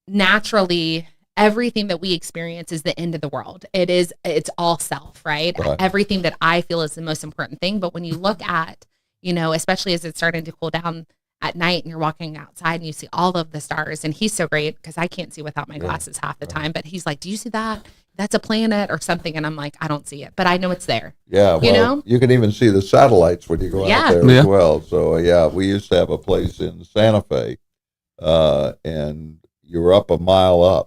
naturally, everything that we experience is the end of the world. It's all self, right? Right. Everything that I feel is the most important thing. But when you look at, especially as it's starting to cool down at night and you're walking outside and you see all of the stars, and he's so great because I can't see without my glasses half the time, but he's like, do you see that? That's a planet or something. And I'm like, I don't see it, but I know it's there. Yeah, well, you can even see the satellites when you go out there as well. So, we used to have a place in Santa Fe, and you were up a mile up,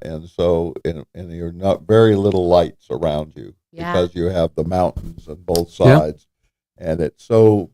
and so and you're not very little lights around you because you have the mountains on both sides, and it's so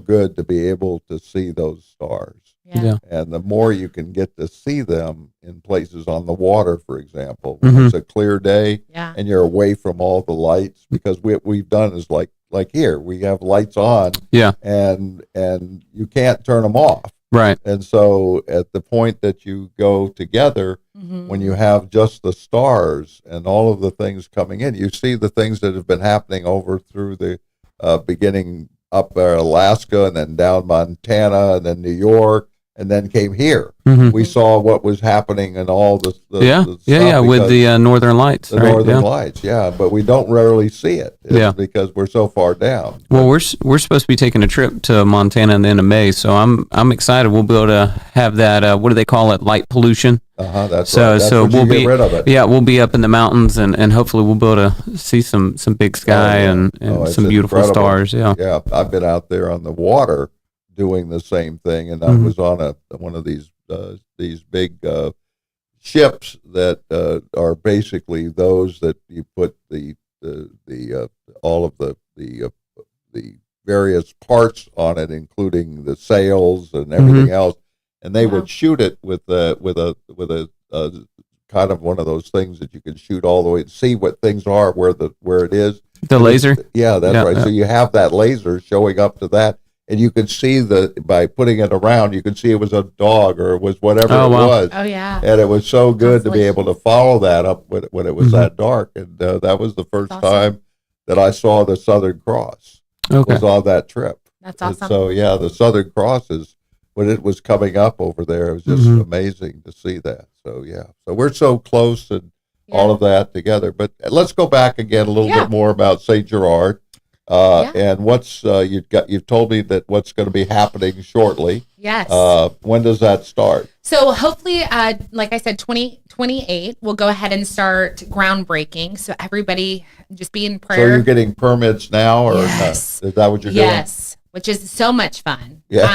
good to be able to see those stars. Yeah. And the more you can get to see them in places on the water, for example, when it's a clear day and you're away from all the lights, because what we've done is like here, we have lights on, and you can't turn them off. Right. And so at the point that you go together, when you have just the stars and all of the things coming in, you see the things that have been happening over through the beginning up there, Alaska, and then down Montana, and then New York, and then came here. We saw what was happening in all the stuff with the Northern Lights. The Northern Lights, but we don't rarely see it. Because we're so far down. Well, we're supposed to be taking a trip to Montana in the end of May, so I'm excited. We'll be able to have that. What do they call it? Light pollution. That's right. That's so we'll get rid of it. Yeah, we'll be up in the mountains, and hopefully we'll be able to see some big sky and some beautiful incredible. stars. Yeah. I've been out there on the water doing the same thing, and I was on one of these big ships that are basically those that you put the all of the various parts on it, including the sails and everything else, and they would shoot it with a kind of one of those things that you can shoot all the way and see what things are where it is. The laser. Yeah, that's right. So you have that laser showing up to that. And you could see by putting it around, you could see it was a dog or it was whatever it was. Oh, yeah. And it was so good to be able to follow that up when it was that dark. And that was the first time that I saw the Southern Cross. Was on that trip. That's awesome. And so, the Southern Cross when it was coming up over there, it was just amazing to see that. So, so we're so close and all of that together. But let's go back again a little bit more about St. Gerard. And what's you've told me that what's going to be happening shortly. Yes. When does that start? So hopefully, like I said, 2028, we'll go ahead and start groundbreaking. So everybody just be in prayer. So you're getting permits now, or is that what you're doing? Yes, which is so much fun. Yeah.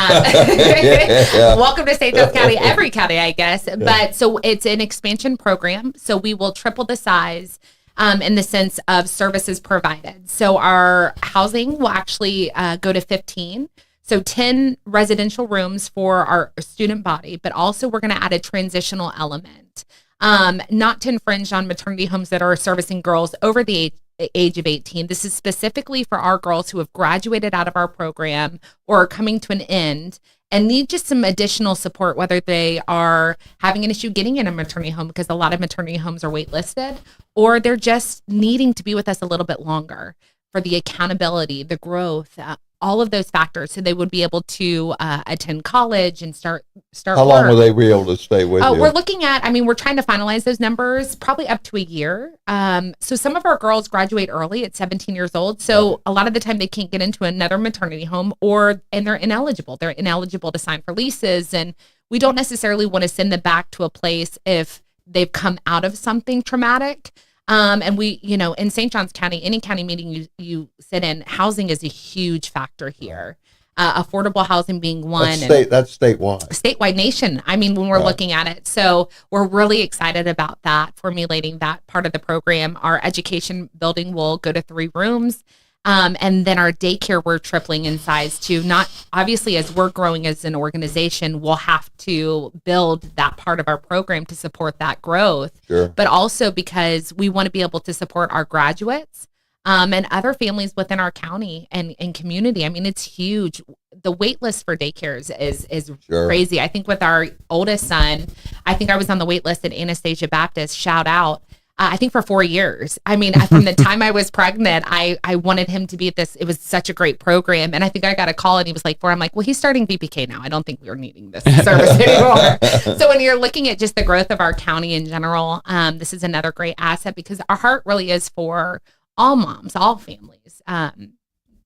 Welcome to St. Johns County, every county, I guess. Yeah. But so it's an expansion program. So we will triple the size. In the sense of services provided. So our housing will actually go to 15. So 10 residential rooms for our student body, but also we're going to add a transitional element, not to infringe on maternity homes that are servicing girls over the age of 18. This is specifically for our girls who have graduated out of our program or are coming to an end and need just some additional support, whether they are having an issue getting in a maternity home because a lot of maternity homes are waitlisted, or they're just needing to be with us a little bit longer for the accountability, the growth, all of those factors. So they would be able to attend college and start How long will they be able to stay with you? We're looking at, we're trying to finalize those numbers, probably up to a year. So some of our girls graduate early at 17 years old. So a lot of the time they can't get into another maternity home and they're ineligible. They're ineligible to sign for leases. And we don't necessarily want to send them back to a place if they've come out of something traumatic. And we, in St. Johns County, any county meeting you sit in, housing is a huge factor here. Affordable housing being one. That's statewide. Statewide nation. When we're looking at it. So we're really excited about that, formulating that part of the program. Our education building will go to 3 rooms. And then our daycare, we're tripling in size too. Not obviously as we're growing as an organization, we'll have to build that part of our program to support that growth. Sure. But also because we want to be able to support our graduates and other families within our county and community. It's huge. The wait list for daycares is crazy. I think with our oldest son, I think I was on the wait list at Anastasia Baptist, shout out. I think for 4 years. I mean, from the time I was pregnant, I wanted him to be at this. It was such a great program. And I think I got a call and he was like, I'm like, well, he's starting VPK now. I don't think we're needing this service anymore. So when you're looking at just the growth of our county in general, this is another great asset because our heart really is for all moms, all families.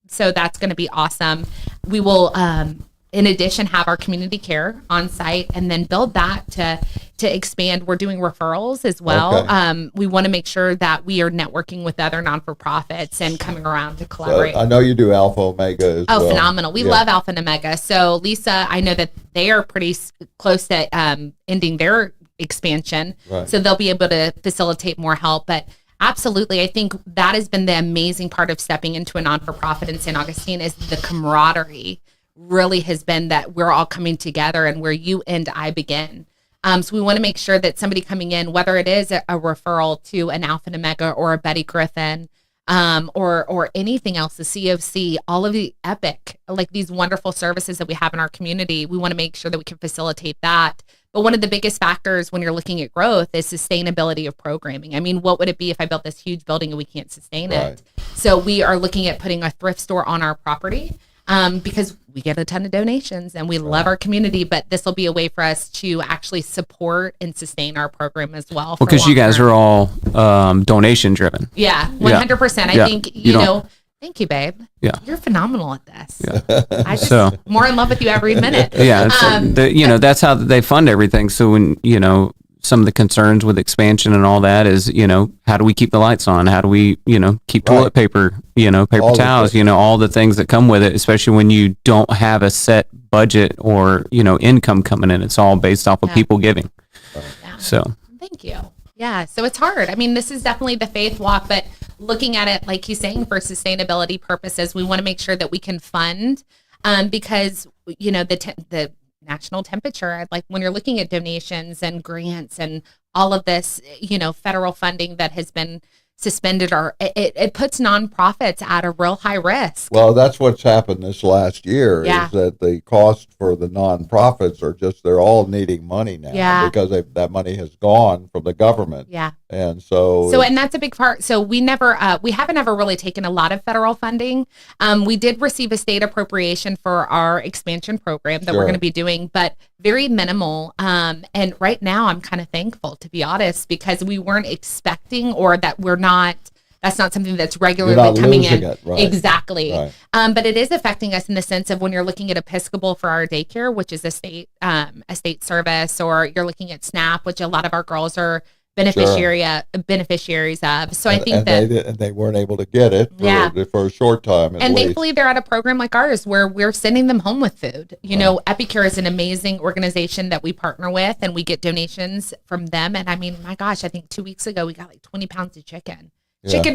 So that's going to be awesome. We will, in addition, have our community care on site and then build that to expand. We're doing referrals as well. Okay. We want to make sure that we are networking with other non-for-profits and coming around to collaborate. So I know you do Alpha Omega as well. Phenomenal. We love Alpha and Omega. So Lisa, I know that they are pretty close to ending their expansion. Right. So they'll be able to facilitate more help. But absolutely, I think that has been the amazing part of stepping into a non-for-profit in St. Augustine is the camaraderie really has been that we're all coming together and where you end, I begin. So we want to make sure that somebody coming in, whether it is a referral to an Alpha and Omega or a Betty Griffin, or anything else, the COC, all of the Epic, like these wonderful services that we have in our community, we want to make sure that we can facilitate that. But one of the biggest factors when you're looking at growth is sustainability of programming. I mean, what would it be if I built this huge building and we can't sustain it? So we are looking at putting a thrift store on our property. Because we get a ton of donations and we love our community, but this will be a way for us to actually support and sustain our program as well. Well, because you guys are all donation driven. Yeah, 100%. I think, you know, thank you, babe. Yeah. You're phenomenal at this. Yeah. I just more in love with you every minute. Yeah. That's how they fund everything. So when, some of the concerns with expansion and all that is, how do we keep the lights on? How do we, keep toilet paper, paper All towels, all the things that come with it, especially when you don't have a set budget or, income coming in. It's all based off of people giving. Yeah. So thank you. Yeah. So it's hard. I mean, this is definitely the faith walk, but looking at it, like he's saying, for sustainability purposes, we want to make sure that we can fund, because, the national temperature, like when you're looking at donations and grants and all of this, federal funding that has been suspended, or it puts nonprofits at a real high risk. Well, that's what's happened this last year is that the cost for the nonprofits are they're all needing money now because that money has gone from the government. Yeah. And and that's a big part. So we haven't ever really taken a lot of federal funding. We did receive a state appropriation for our expansion program that we're going to be doing, but very minimal. And right now I'm kind of thankful, to be honest, because we weren't expecting, or that that's not something that's regularly coming in. Exactly. Right. But it is affecting us in the sense of when you're looking at Episcopal for our daycare, which is a state service, or you're looking at SNAP, which a lot of our girls are beneficiaries of. So I think they weren't able to get it for a short time. And thankfully they're at a program like ours where we're sending them home with food. EpiCare is an amazing organization that we partner with, and we get donations from them. And I mean, my gosh, I think 2 weeks ago we got like 20 pounds of chicken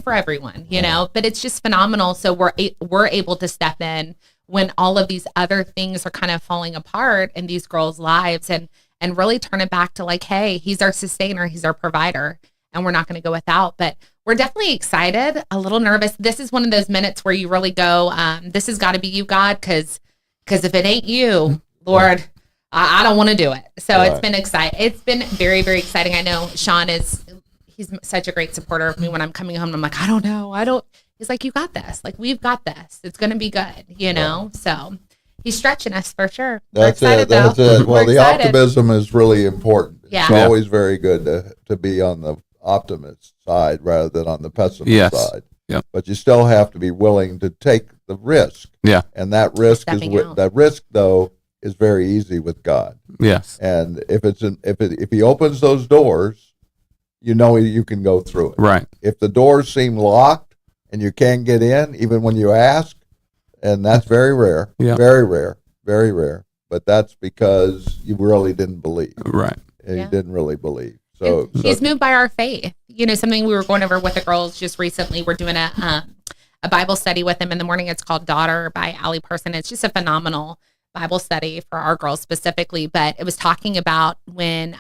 for everyone, but it's just phenomenal. So we're able to step in when all of these other things are kind of falling apart in these girls' lives, and really turn it back to like, hey, he's our sustainer, he's our provider, and we're not going to go without. But we're definitely excited, a little nervous. This is one of those minutes where you really go, this has got to be you, God, because if it ain't you, Lord, I don't want to do it. So It's been exciting. It's been very, very exciting. I know Sean he's such a great supporter of me when I'm coming home. And I'm like, I don't know. He's like, you got this. Like, we've got this. It's going to be good, So he's stretching us for sure. That's it. Well, the optimism is really important. Yeah. It's always very good to be on the optimist side rather than on the pessimist side. Yeah. But you still have to be willing to take the risk. Yeah. And that risk though is very easy with God. Yes. And if he opens those doors, you can go through it. Right. If the doors seem locked and you can't get in, even when you ask, and that's very rare, very rare, very rare. But that's because you really didn't believe. Right. And you didn't really believe. So he's moved by our faith. Something we were going over with the girls just recently. We're doing a Bible study with them in the morning. It's called Daughter by Allie Person. It's just a phenomenal Bible study for our girls specifically. But it was talking about when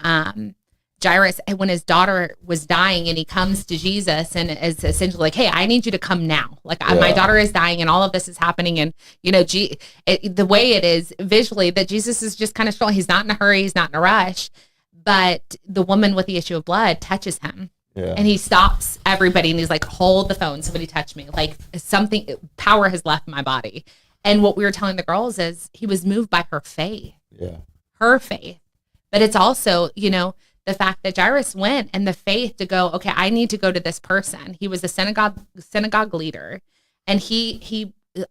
Jairus, when his daughter was dying, and he comes to Jesus and is essentially like, hey, I need you to come now. Like, my daughter is dying and all of this is happening. And, the way it is visually that Jesus is just kind of strong. He's not in a hurry. He's not in a rush. But the woman with the issue of blood touches him. Yeah. And he stops everybody and he's like, hold the phone. Somebody touch me. Like something, power has left my body. And what we were telling the girls is he was moved by her faith. Yeah. Her faith. But it's also, the fact that Jairus went and the faith to go, okay, I need to go to this person. He was a synagogue leader. And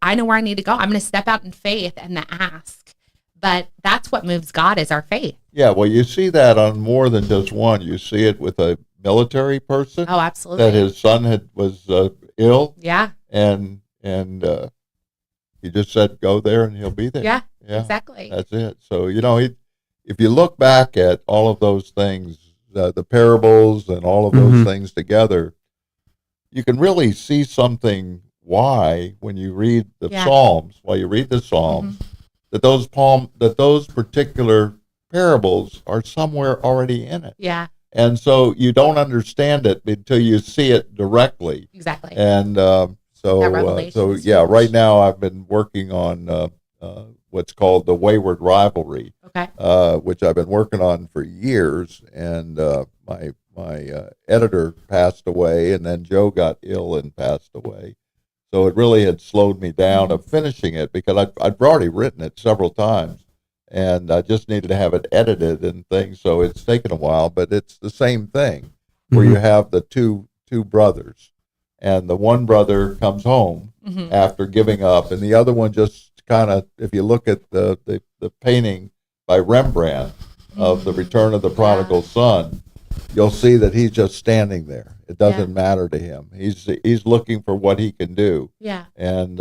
I know where I need to go. I'm going to step out in faith and ask. But that's what moves God is our faith. Yeah. Well, you see that on more than just one. You see it with a military person. Oh, absolutely. That his son was ill. Yeah. And he just said, go there and he'll be there. Yeah. Yeah. Exactly. That's it. So, if you look back at all of those things, the parables and all of those things together, you can really see something why when you read the Psalms, that those particular parables are somewhere already in it. Yeah. And so you don't understand it until you see it directly. Exactly. And revelation is huge. right now I've been working on what's called the Wayward Rivalry, Okay. which I've been working on for years. And my editor passed away, and then Joe got ill and passed away. So it really had slowed me down of finishing it because I'd already written it several times, and I just needed to have it edited and things. So it's taken a while, but it's the same thing where you have the two brothers, and the one brother comes home after giving up, and the other one just kind of, if you look at the painting by Rembrandt of the Return of the Prodigal Son, you'll see that he's just standing there. It doesn't matter to him. He's looking for what he can do. Yeah. And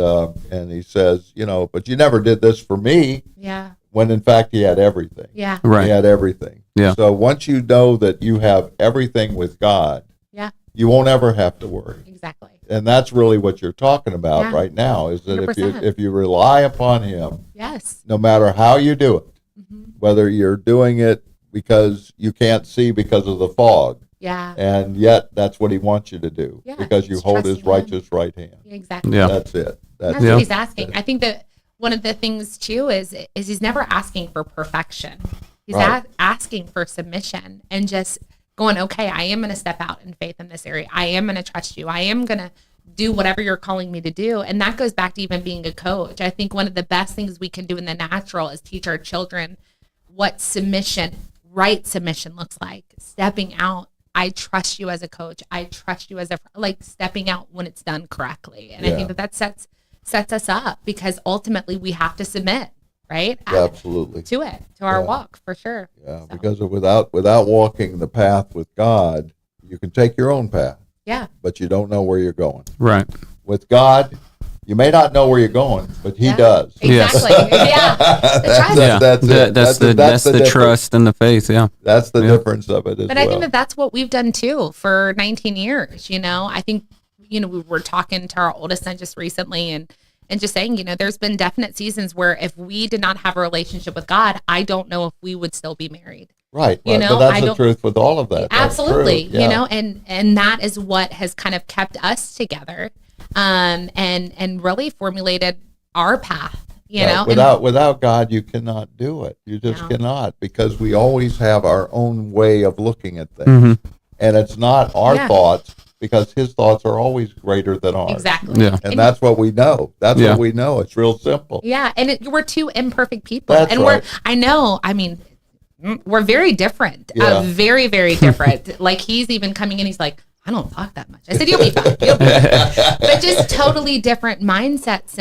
he says, but you never did this for me. Yeah. When in fact he had everything. Yeah. Right. He had everything. Yeah. So once you know that you have everything with God, Yeah. you won't ever have to worry. Exactly. And that's really what you're talking about Yeah. right now, is that 100%. if you rely upon him, Yes. no matter how you do it, whether you're doing it because you can't see because of the fog, Yeah. and yet that's what he wants you to do, Yeah, because you just hold his trusting him. righteous right hand. Exactly. Yeah. That's it. That's Yeah. what he's asking. I think that one of the things too is he's never asking for perfection. He's Right. asking for submission and just going, okay, I am going to step out in faith in this area. I am going to trust you. I am going to do whatever you're calling me to do. And that goes back to even being a coach. I think one of the best things we can do in the natural is teach our children what right submission looks like. Stepping out. I trust you as a coach. I trust you as stepping out when it's done correctly. And I think that sets us up, because ultimately we have to submit, right? Absolutely. To our Yeah. walk, for sure. Yeah, So, because without walking the path with God, you can take your own path, yeah, but you don't know where you're going. Right. With God, you may not know where you're going, but He Yeah. does. exactly. Yeah. The trust. Yeah. That's it. That's the difference. trust and the faith. Yeah. That's the Yeah. difference of it as But well. I think that that's what we've done too for 19 years. I think, we were talking to our oldest son just recently and just saying, there's been definite seasons where if we did not have a relationship with God, I don't know if we would still be married. Right. You know, but that's I the don't- truth with all of that. That's Absolutely. true. Yeah. And that is what has kind of kept us together, and really formulated our path, Yeah, without God, you cannot do it. You just No. cannot, because we always have our own way of looking at things, Mhm. and it's not our Yeah. thoughts, because His thoughts are always greater than ours. Exactly. Yeah. And that's what we know. That's Yeah. what we know. It's real simple. Yeah, and we're two imperfect people, That's and right. we're very different, Yeah. very, very different. Like he's even coming in, he's like, I don't talk that much. I said, you'll be fine. You'll be fine. But just totally different mindsets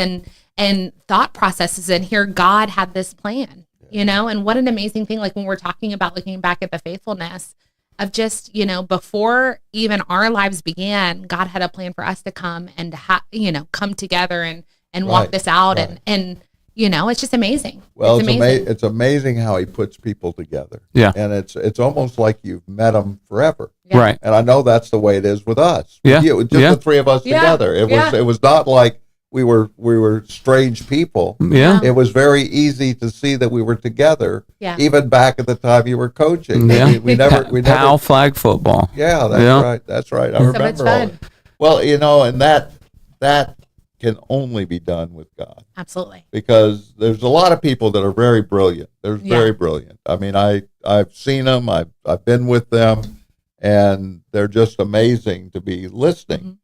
and thought processes. And here God had this plan, and what an amazing thing. Like when we're talking about looking back at the faithfulness of just, before even our lives began, God had a plan for us to come and to come together and walk Right, this out. right. And it's just amazing. Well, it's it's amazing. it's amazing how He puts people together. Yeah. And it's almost like you've met them forever. Yeah. Right. And I know that's the way it is with us. Yeah. With you, just Yeah. the three of us Yeah. together. It was not like we were strange people. Yeah. It was very easy to see that we were together. Yeah. Even back at the time you were coaching. Yeah. We never Pal flag football. Yeah, that's Yeah. right. That's right. I So much remember all fun. that. Well, and that can only be done with God, Absolutely. because there's a lot of people that are very brilliant. They're Yeah. very brilliant. I mean, I've seen them. I've been with them, and they're just amazing to be listening. Mhm.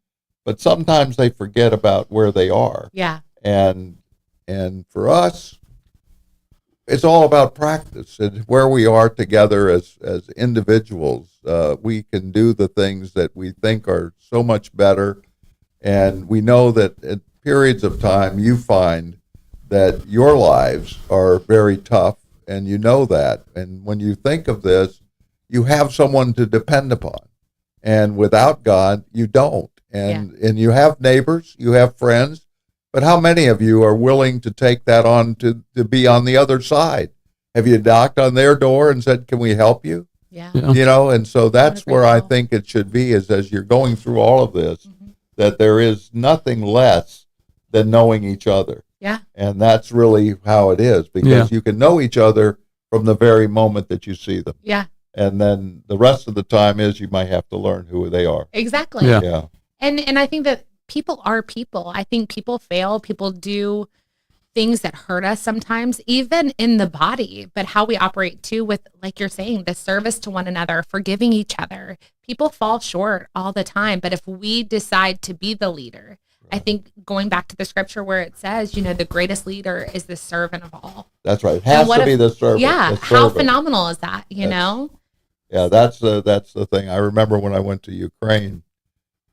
But sometimes they forget about where they are. Yeah. And for us, it's all about practice and where we are together as individuals. We can do the things that we think are so much better, and we know that at periods of time you find that your lives are very tough, and you know that. And when you think of this, you have someone to depend upon, and without God, you don't. And you have neighbors, you have friends. But how many of you are willing to take that on to be on the other side? Have you knocked on their door and said, can we help you? Yeah. Yeah. And so that's where I Wonderful. think it should be, is as you're going through all of this, Mhm. that there is nothing less than knowing each other. Yeah. And that's really how it is, because you can know each other from the very moment that you see them. Yeah. And then the rest of the time is you might have to learn who they are. Exactly. Yeah. Yeah. And I think that people are people. I think people fail. People do things that hurt us sometimes, even in the body, but how we operate too with, like you're saying, the service to one another, forgiving each other. People fall short all the time. But if we decide to be the leader, I think going back to the scripture where it says, the greatest leader is the servant of all. That's right. It has what to be if- the servant. Yeah. the How servant. phenomenal is that, know? Yeah, that's the thing. I remember when I went to Ukraine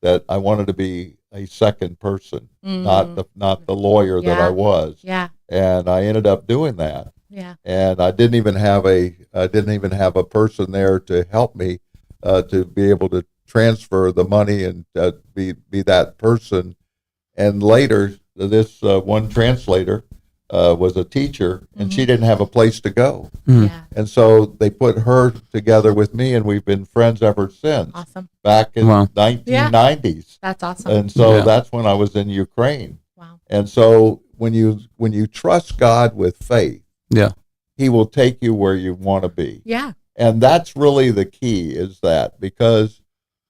that I wanted to be a second person, not the lawyer that Yeah. I was. Yeah. And I ended up doing that. Yeah. And I didn't even have a person there to help me to be able to transfer the money and be that person. And later, this one translator was a teacher, and she didn't have a place to go. Yeah. And so they put her together with me, and we've been friends ever since, Awesome. back in Wow. 1990s. That's awesome. And so Yeah. that's when I was in Ukraine. Wow. And so when you trust God with faith, Yeah. he will take you where you want to be. Yeah. And that's really the key, is that, because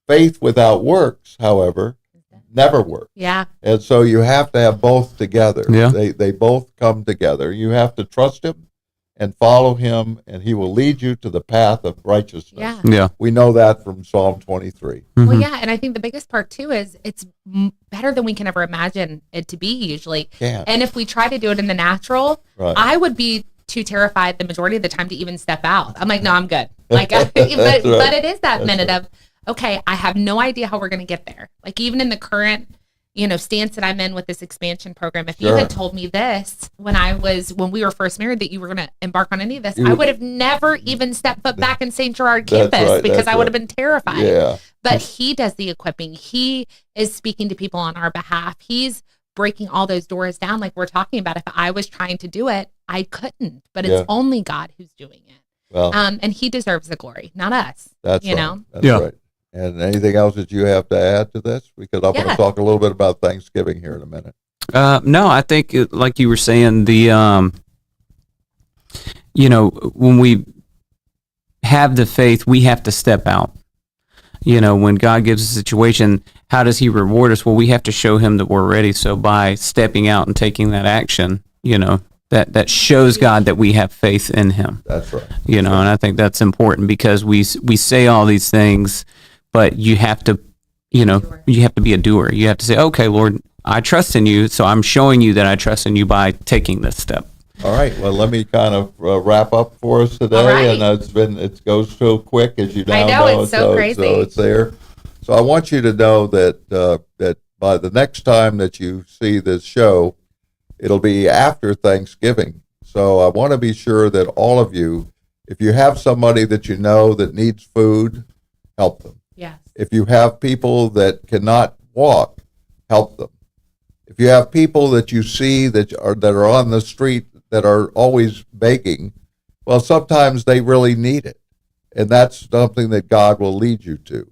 faith without works, however, never works. Yeah. And so you have to have both together. Yeah. They both come together. You have to trust him and follow him, and he will lead you to the path of righteousness. Yeah. Yeah. We know that from Psalm 23. Well, Mhm. yeah. And I think the biggest part too is it's better than we can ever imagine it to be usually. Yeah. And if we try to do it in the natural, Right. I would be too terrified the majority of the time to even step out. I'm like, no, I'm good. Like, but right. it is that That's minute right. of, okay, I have no idea how we're going to get there. Like even in the current, stance that I'm in with this expansion program, if you Sure. had told me this when we were first married, that you were going to embark on any of this, You I would- would have never even stepped foot back in St. Gerard That's campus right, because that's I would right. have been terrified. Yeah. But he does the equipping. He is speaking to people on our behalf. He's breaking all those doors down like we're talking about. If I was trying to do it, I couldn't. But it's Yeah. only God who's doing it. Well, And he deserves the glory, not us. that's you right. know? That's Yeah. right. And anything else that you have to add to this? Because I want Yeah. to talk a little bit about Thanksgiving here in a minute. No, I think like you were saying, when we have the faith, we have to step out. When God gives a situation, how does he reward us? Well, we have to show him that we're ready. So by stepping out and taking that action, that shows God that we have faith in him, That's right. and I think that's important because we say all these things, but you have to, you have to be a doer. You have to say, okay, Lord, I trust in you. So I'm showing you that I trust in you by taking this step. All right. Well, let me kind of wrap up for us today. All right. And it goes so quick, as you now I know, it's so crazy. So it's there. So I want you to know that that by the next time that you see this show, it'll be after Thanksgiving. So I want to be sure that all of you, if you have somebody that you know that needs food, help them. Yes. If you have people that cannot walk, help them. If you have people that you see that are on the street that are always begging, well, sometimes they really need it. And that's something that God will lead you to.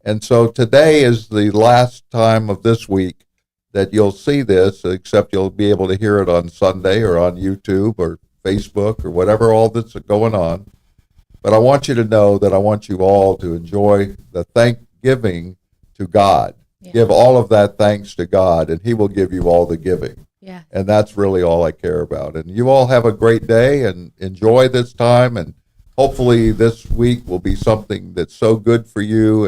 And so today is the last time of this week that you'll see this, except you'll be able to hear it on Sunday or on YouTube or Facebook or whatever all that's going on. But I want you to know that I want you all to enjoy the thanksgiving to God. Yeah. Give all of that thanks to God, and he will give you all the giving. Yeah. And that's really all I care about. And you all have a great day and enjoy this time. And hopefully this week will be something that's so good for you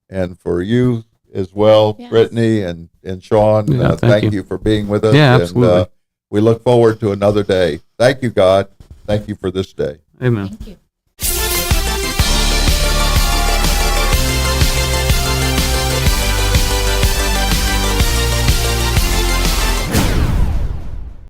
and for you as well, Yes. Brittany and Sean. Yeah, Thank you for being with us. Yeah, And, absolutely. we look forward to another day. Thank you, God. Thank you for this day. Amen. Thank you.